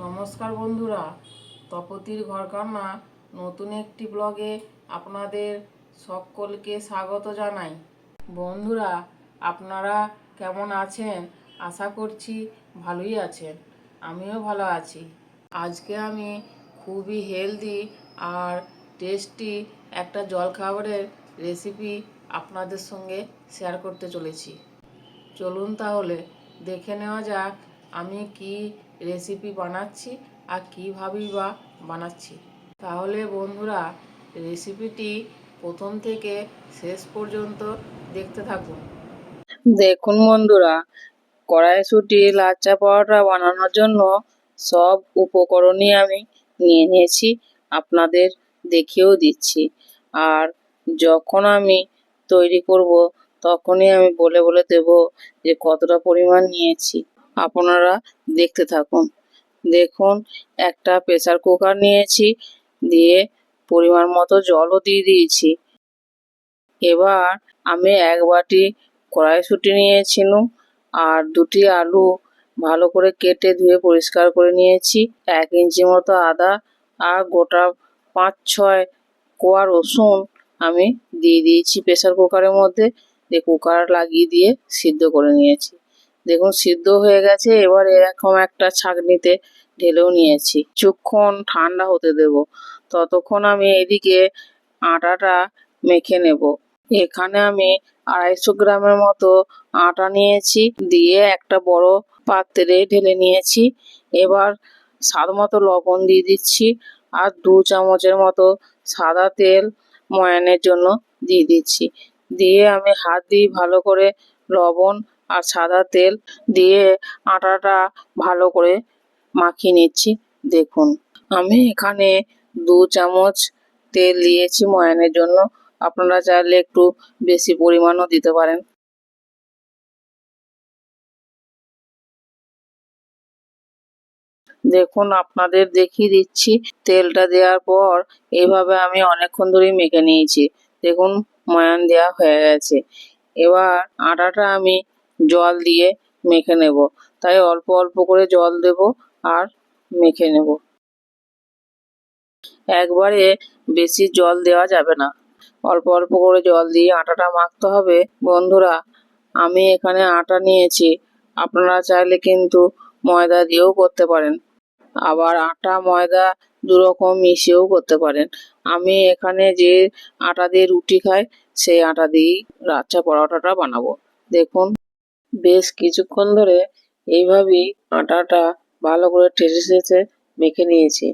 নমস্কার বন্ধুরা, তপতির ঘরকন্না নতুন একটি ব্লগে আপনাদের সকলকে স্বাগত জানাই। বন্ধুরা, আপনারা কেমন আছেন? আশা করছি ভালোই আছেন। আমিও ভালো আছি। আজকে আমি খুবই হেলদি আর টেস্টি একটা জলখাবারের রেসিপি আপনাদের সঙ্গে শেয়ার করতে চলেছি। চলুন তাহলে দেখে নেওয়া যাক আমি কি রেসিপি বানাচ্ছি আর কীভাবেই বা বানাচ্ছি। তাহলে বন্ধুরা, রেসিপিটি প্রথম থেকে শেষ পর্যন্ত দেখতে থাকুন। দেখুন বন্ধুরা, কড়াইশুঁটি লাচ্চা পরোটা বানানোর জন্য সব উপকরণই আমি নিয়ে নিয়েছি, আপনাদের দেখিয়েও দিচ্ছি। আর যখন আমি তৈরি করব তখনই আমি বলে বলে দেব যে কতটা পরিমাণ নিয়েছি। আপনারা দেখতে থাকুন। দেখুন, একটা প্রেসার কুকার নিয়েছি, দিয়ে পরিমাণ মতো জলও দিয়ে দিয়েছি। এবার আমি এক বাটি কড়াইশুঁটি নিয়েছিলাম আর দুটি আলু ভালো করে কেটে ধুয়ে পরিষ্কার করে নিয়েছি। 1 ইঞ্চি মতো আদা আর গোটা 5-6 কোয়া রসুন আমি দিয়ে দিয়েছি প্রেসার কুকারের মধ্যে। কুকার লাগিয়ে দিয়ে সিদ্ধ করে নিয়েছি। দেখুন সিদ্ধ হয়ে গেছে। এবার এরকম একটা ছাঁকনিতে ঢেলেও নিয়েছি। কিছুক্ষণ ঠান্ডা হতে দেব। ততক্ষণ আমি এদিকে আটাটা মেখে নেব। এখানে আমি 250 গ্রামের মতো আটা নিয়েছি, দিয়ে একটা বড় পাত্রে ঢেলে নিয়েছি। এবার স্বাদ মতো লবণ দিয়ে দিচ্ছি আর 2 চামচের মতো সাদা তেল ময়ানের জন্য দিয়ে দিচ্ছি। দিয়ে আমি হাত দিয়ে ভালো করে লবণ আর সাদা তেল দিয়ে আটাটা ভালো করে মাখিয়ে নিচ্ছি। দেখুন, আমি এখানে 2 চামচ তেল দিয়েছি ময়ানের জন্য। আপনারা চাইলে একটু বেশি পরিমাণও দিতে পারেন। দেখুন, আপনাদের দেখিয়ে দিচ্ছি। তেলটা দেওয়ার পর এইভাবে আমি অনেকক্ষণ ধরেই মেখে নিয়েছি। দেখুন, ময়ান দেওয়া হয়ে গেছে। এবার আটাটা আমি জল দিয়ে মেখে নেব, তাই অল্প অল্প করে জল দেব আর মেখে নেব। একবারে বেশি জল দেওয়া যাবে না, অল্প অল্প করে জল দিয়ে আটাটা মাখতে হবে। বন্ধুরা, আমি এখানে আটা নিয়েছি, আপনারা চাইলে কিন্তু ময়দা দিয়েও করতে পারেন, আবার আটা ময়দা দুরকম মিশিয়েও করতে পারেন। আমি এখানে যে আটা দিয়ে রুটি খাই সেই আটা দিয়েই লাচ্চা পরোটাটা বানাবো। দেখুন, বেশ কিছুক্ষণ ধরে এইভাবেই আটাটা ভালো করে ঠেসে ঠেসে মেখে নিয়েছি।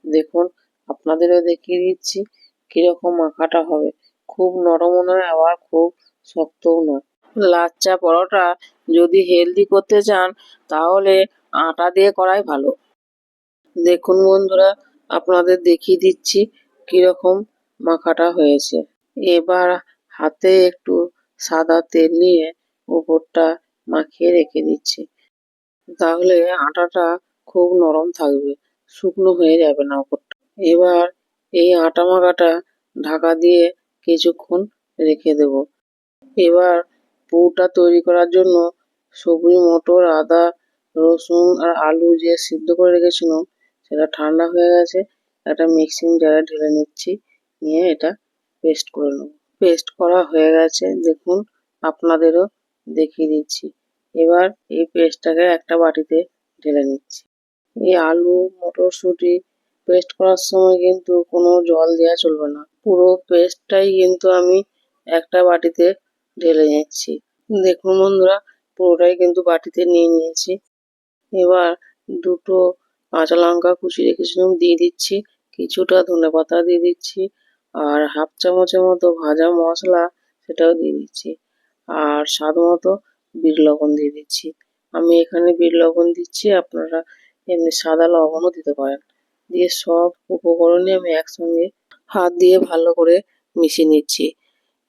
দেখুন, আপনাদেরও দেখিয়ে দিচ্ছি কিরকম মাখাটা হবে। খুব নরমও নয়, আবার খুব শক্তও নয়। লাচ্চা পরোটা যদি হেলদি করতে চান তাহলে আটা দিয়ে করাই ভালো। দেখুন বন্ধুরা, আপনাদের দেখিয়ে দিচ্ছি কিরকম মাখাটা হয়েছে। এবার হাতে একটু সাদা তেল নিয়ে উপরটা মাখিয়ে রেখে দিচ্ছি, তাহলে আটাটা খুব নরম থাকবে, শুকনো হয়ে যাবে না উপরটা। এবার এই আটা মাখাটা ঢাকা দিয়ে কিছুক্ষণ রেখে দেব। এবার পুরটা তৈরি করার জন্য সবুজ মটর, আদা, রসুন আর আলু যে সিদ্ধ করে রেখেছিলাম সেটা ঠান্ডা হয়ে গেছে। একটা মিক্সিং জারে ঢেলে নিচ্ছি, নিয়ে এটা পেস্ট করে নেব। পেস্ট করা হয়ে গেছে, দেখুন আপনাদেরও দেখিয়ে দিচ্ছি। এবার এই পেস্টটাকে একটা বাটিতে ঢেলে নিচ্ছি। এই আলু মটরশুঁটি পেস্ট করার সময় কিন্তু কোনো জল দেওয়া চলবে না, পুরো পেস্টটাই কিন্তু আমি একটা বাটিতে ঢেলে নিচ্ছি। দেখুন বন্ধুরা, পুরোটাই কিন্তু বাটিতে নিয়ে নিয়েছি। এবার 2টো কাঁচা লঙ্কা কুচিয়ে রেখেছিলাম দিয়ে দিচ্ছি, কিছুটা ধনেপাতা দিয়ে দিচ্ছি, আর 1/2 চামচের মতো ভাজা মশলা সেটাও দিয়ে দিচ্ছি, আর স্বাদ মতো বিট লবণ দিয়ে দিচ্ছি। আমি এখানে বিট লবণ দিচ্ছি, আপনারা এমনি সাদা লবণও দিতে পারেন। দিয়ে সব উপকরণই আমি একসঙ্গে হাত দিয়ে ভালো করে মিশিয়ে নিচ্ছি।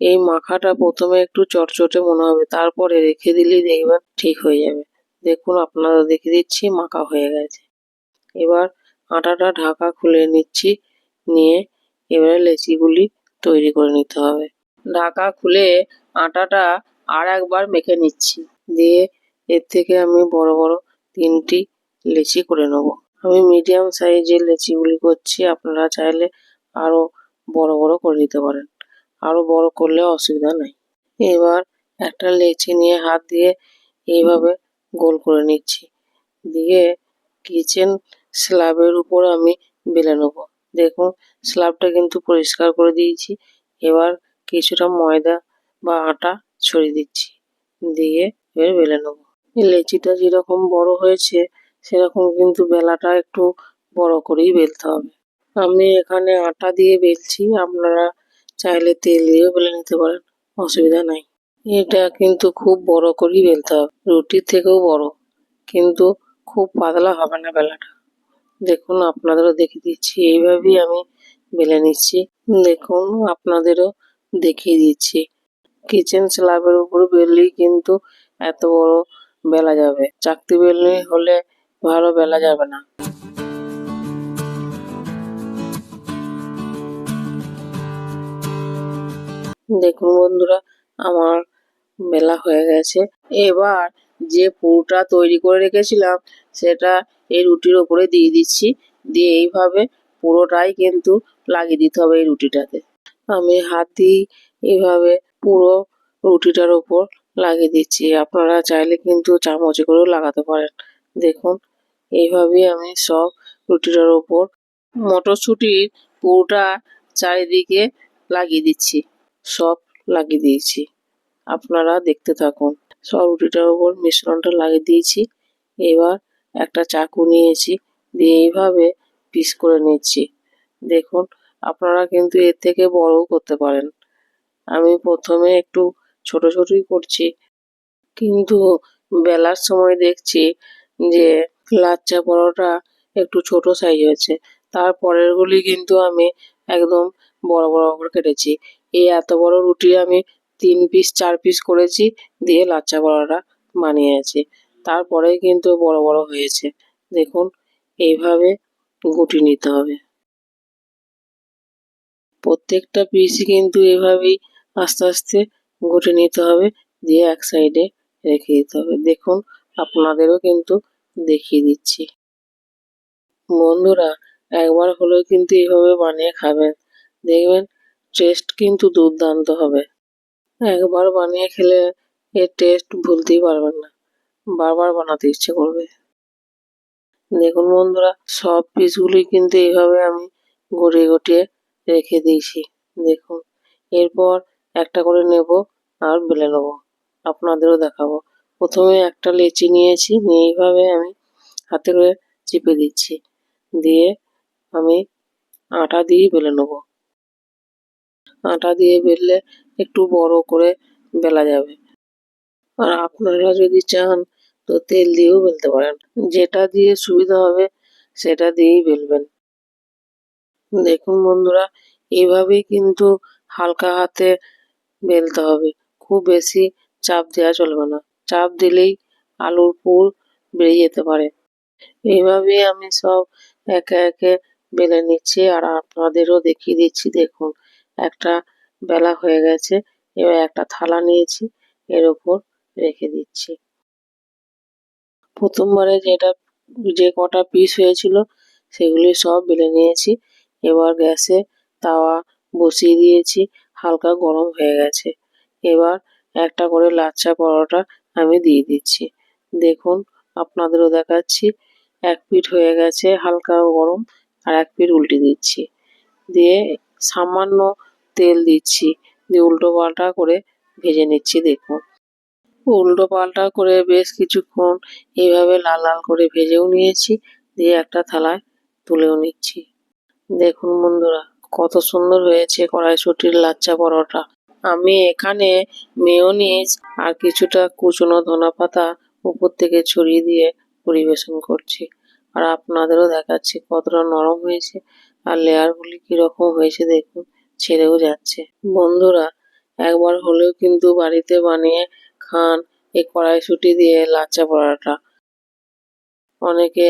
এই মাখাটা প্রথমে একটু চটচটে মনে হবে, তারপরে রেখে দিলেই দেখবেন ঠিক হয়ে যাবে। দেখুন, আপনারা দেখে দিচ্ছি মাখা হয়ে গেছে। এবার আটাটা ঢাকা খুলে নিচ্ছি, নিয়ে এবারে লেচিগুলি তৈরি করে নিতে হবে। ঢাকা খুলে আটাটা আর একবার মেখে নিচ্ছি, দিয়ে এর থেকে আমি বড় বড় 3টি লেচি করে নেব। আমি মিডিয়াম সাইজের লেচিগুলি করছি, আপনারা চাইলে আরো বড় বড় করে নিতে পারেন, আরো বড় করলে অসুবিধা নেই। এবার একটা লেচি নিয়ে হাত দিয়ে এইভাবে গোল করে নিচ্ছি, দিয়ে কিচেন স্ল্যাবের উপর আমি বেলে নেব। দেখুন স্ল্যাবটা কিন্তু পরিষ্কার করে দিয়েছি। এবার কিছুটা ময়দা বা আটা ছড়িয়ে দিচ্ছি, দিয়ে এবার বেলে নেব। লেচিটা যেরকম বড় হয়েছে সেরকম কিন্তু বেলাটা একটু বড় করেই বেলতে হবে। আমি এখানে আটা দিয়ে বেলছি, আপনারা চাইলে তেল দিয়েও বেলে নিতে পারেন, অসুবিধা নাই। এটা কিন্তু খুব বড় করেই বেলতে হবে, রুটির থেকেও বড়, কিন্তু খুব পাতলা হবে না বেলাটা। দেখুন আপনাদেরও দেখিয়ে দিচ্ছি, এইভাবেই আমি বেলে নিচ্ছি। দেখুন আপনাদেরও দেখিয়ে দিচ্ছি। কিচেন স্ল্যাবের উপর বেললেই কিন্তু এত বড় বেলা যাবে, চাকতি বেলনি হলে ভালো বেলা যাবে না। দেখুন বন্ধুরা, আমার বেলা হয়ে গেছে। এবার যে পুরটা তৈরি করে রেখেছিলাম সেটা এই রুটির ওপরে দিয়ে দিচ্ছি, দিয়ে এইভাবে পুরোটাই কিন্তু লাগিয়ে দিতে হবে এই রুটিটাতে। আমি হাত দিয়ে এইভাবে পুরো রুটিটার ওপর লাগিয়ে দিচ্ছি, আপনারা চাইলে কিন্তু চামচে করেও লাগাতে পারেন। দেখুন এইভাবেই আমি সব রুটিটার ওপর মটরশুঁটির পুরোটা চারিদিকে লাগিয়ে দিচ্ছি, সব লাগিয়ে দিয়েছি। আপনারা দেখতে থাকুন। সব রুটিটার উপর মিশ্রণটা লাগিয়ে দিয়েছি। এবার একটা চাকু নিয়েছি, দিয়ে এইভাবে পিস করে নিচ্ছি। দেখুন আপনারা কিন্তু এর থেকে বড়ও করতে পারেন। আমি প্রথমে একটু ছোট ছোটই করছি, কিন্তু বেলার সময় দেখছি যে লাচ্ছা পরোটা একটু ছোট সাইজ হয়েছে, তারপরের গুলি কিন্তু আমি একদম বড় বড় করে কেটেছি। এই এত বড় রুটি আমি 3 পিস 4 পিস করেছি, দিয়ে লাচ্ছা পরোটা বানিয়েছি, তারপরেই কিন্তু বড় বড় হয়েছে। দেখুন এইভাবে গুটি নিতে হবে, প্রত্যেকটা পিসই কিন্তু এভাবেই আস্তে আস্তে গুটে নিতে হবে, দিয়ে এক সাইডে রেখে দিতে হবে। দেখুন আপনাদেরও কিন্তু দেখিয়ে দিচ্ছি। বন্ধুরা একবার হলেও কিন্তু এইভাবে বানিয়ে খাবেন, দেখবেন টেস্ট কিন্তু দুর্দান্ত হবে। একবার বানিয়ে খেলে এর টেস্ট ভুলতেই পারবেন না, বারবার বানাতে ইচ্ছে করবে। দেখুন বন্ধুরা সব পিসগুলি কিন্তু এইভাবে আমি গড়িয়ে গড়িয়ে রেখে দিয়েছি। দেখুন এরপর একটা করে নেব আর বেলে নেব, আপনাদেরও দেখাবো। প্রথমে একটা লেচি নিয়েছি, নিয়ে এইভাবে আমি হাতে করে চেপে দিচ্ছি, দিয়ে আমি আটা দিয়ে বেলে নেব। আটা দিয়ে বেললে একটু বড় করে বেলা যাবে, আর আপনারা যদি চান তো তেল দিয়েও বেলতে পারেন, যেটা দিয়ে সুবিধা হবে সেটা দিয়েই বেলবেন। দেখুন বন্ধুরা এইভাবেই কিন্তু হালকা হাতে বেলতে হবে, খুব বেশি চাপ দেওয়া চলবে না, চাপ দিলেই আলুর পুর বেরিয়ে যেতে পারে। এইভাবেই আমি সব একে একে বেলে নিচ্ছি আর আপনাদেরও দেখিয়ে দিচ্ছি। দেখুন একটা বেলা হয়ে গেছে, এবার একটা থালা নিয়েছি, এর ওপর রেখে দিচ্ছি। প্রথমবারে যে কটা পিস হয়েছিল সেগুলি সব বেলে নিয়েছি। এবার গ্যাসে তাওয়া বসিয়ে দিয়েছি, হালকা গরম হয়ে গেছে। এবার একটা করে লাচ্ছা পরোটা আমি দিয়ে দিচ্ছি। দেখুন আপনাদেরও দেখাচ্ছি, এক পিঠ হয়ে গেছে হালকা গরম, আর এক পিঠ উল্টে দিচ্ছি, দিয়ে সামান্য তেল দিচ্ছি, দিয়ে উল্টো পাল্টা করে ভেজে নিচ্ছি। দেখুন উল্টো পাল্টা করে বেশ কিছুক্ষণ এইভাবে লাল লাল করে ভেজেও নিয়েছি, দিয়ে একটা থালায় তুলেও নিচ্ছি। দেখুন বন্ধুরা কত সুন্দর হয়েছে কড়াইশুঁটির লাচ্ছা পরোটা। আমি এখানে মেয়োনিজ আর কিছুটা কুচনো ধনেপাতা উপর থেকে ছড়িয়ে দিয়ে পরিবেশন করছি, আর আপনাদেরও দেখাচ্ছি কতটা নরম হয়েছে আর লেয়ারগুলি কিরকম হয়েছে। দেখুন ছেড়েও যাচ্ছে। বন্ধুরা একবার হলেও কিন্তু বাড়িতে বানিয়ে খান এই কড়াইশুঁটি দিয়ে লাচ্ছা পরোটা। অনেকে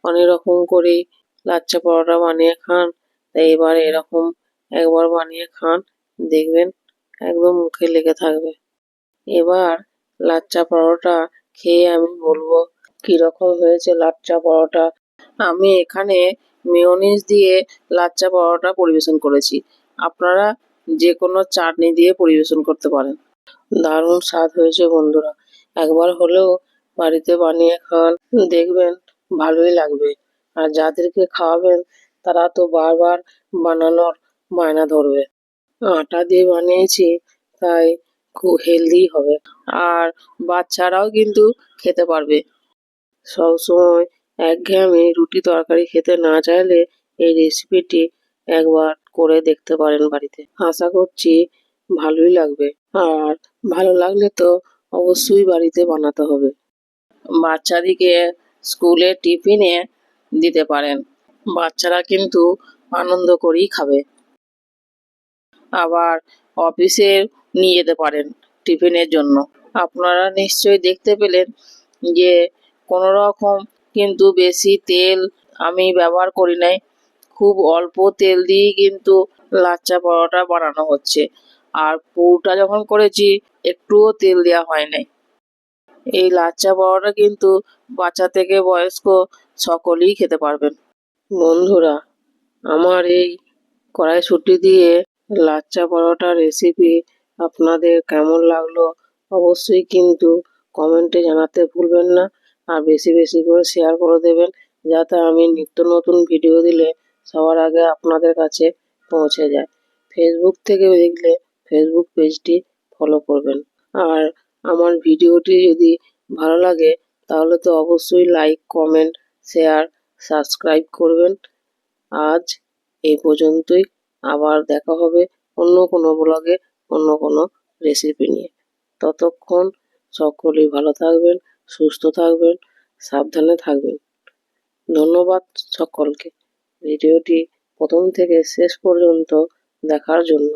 অনেক রকম করেই লাচ্ছা পরোটা বানিয়ে খান, তাই এবার এরকম একবার বানিয়ে খান, দেখবেন একদম মুখে লেগে থাকবে। এবার লাচ্ছা পরোটা খেয়ে আমি বলবো কিরকম হয়েছে লাচ্ছা পরোটা। আমি এখানে মেয়োনিজ দিয়ে লাচ্চা পরোটা পরিবেশন করেছি। আপনারা যে কোনো চাটনি দিয়ে পরিবেশন করতে পারেন। দারুণ স্বাদ হয়েছে বন্ধুরা, একবার হলেও বাড়িতে বানিয়ে খান, দেখবেন ভালোই লাগবে। আর যাদেরকে খাওয়াবেন তারা তো বারবার বানানোর বায়না ধরবে। আটা দিয়ে বানিয়েছি তাই খুব হেলদি হবে, আর বাচ্চারাও কিন্তু খেতে পারবে। সবসময় একঘেয়েমি রুটি তরকারি খেতে না চাইলে এই রেসিপিটি একবার করে দেখতে পারেন বাড়িতে। আশা করছি ভালোই লাগবে, আর ভালো লাগলে তো অবশ্যই বাড়িতে বানাতে হবে। বাচ্চাদিকে স্কুলে টিফিনে দিতে পারেন, বাচ্চারা কিন্তু আনন্দ করেই খাবে। আবার অফিসে নিয়ে যেতে পারেন টিফিনের জন্য। আপনারা নিশ্চয়ই দেখতে পেলেন যে কোনো রকম কিন্তু বেশি তেল আমি ব্যবহার করি নাই, খুব অল্প তেল দিয়েই কিন্তু লাচ্চা পরোটা বানানো হচ্ছে। আর পুরটা যখন করেছি একটুও তেল দেওয়া হয় নাই। এই লাচ্চা পরোটা কিন্তু বাচ্চা থেকে বয়স্ক সকলেই খেতে পারবেন। বন্ধুরা, আমার এই কড়াইশুঁটি দিয়ে লাচ্চা পরোটা রেসিপি আপনাদের কেমন লাগলো অবশ্যই কিন্তু কমেন্টে জানাতে ভুলবেন না। আর বেশি বেশি করে শেয়ার করে দেবেন, যাতে আমি নিত্য নতুন ভিডিও দিলে সবার আগে আপনাদের কাছে পৌঁছে যায়। ফেসবুক থেকে দেখলে ফেসবুক পেজটি ফলো করবেন। আর আমার ভিডিওটি যদি ভালো লাগে তাহলে তো অবশ্যই লাইক, কমেন্ট, শেয়ার, সাবস্ক্রাইব করবেন। আজ এই পর্যন্তই, আবার দেখা হবে অন্য কোনো ব্লগে অন্য কোনো রেসিপি নিয়ে। ততক্ষণ সকলেই ভালো থাকবেন, সুস্থ থাকবেন, সাবধানে থাকবেন। ধন্যবাদ সকলকে ভিডিওটি প্রথম থেকে শেষ পর্যন্ত দেখার জন্য।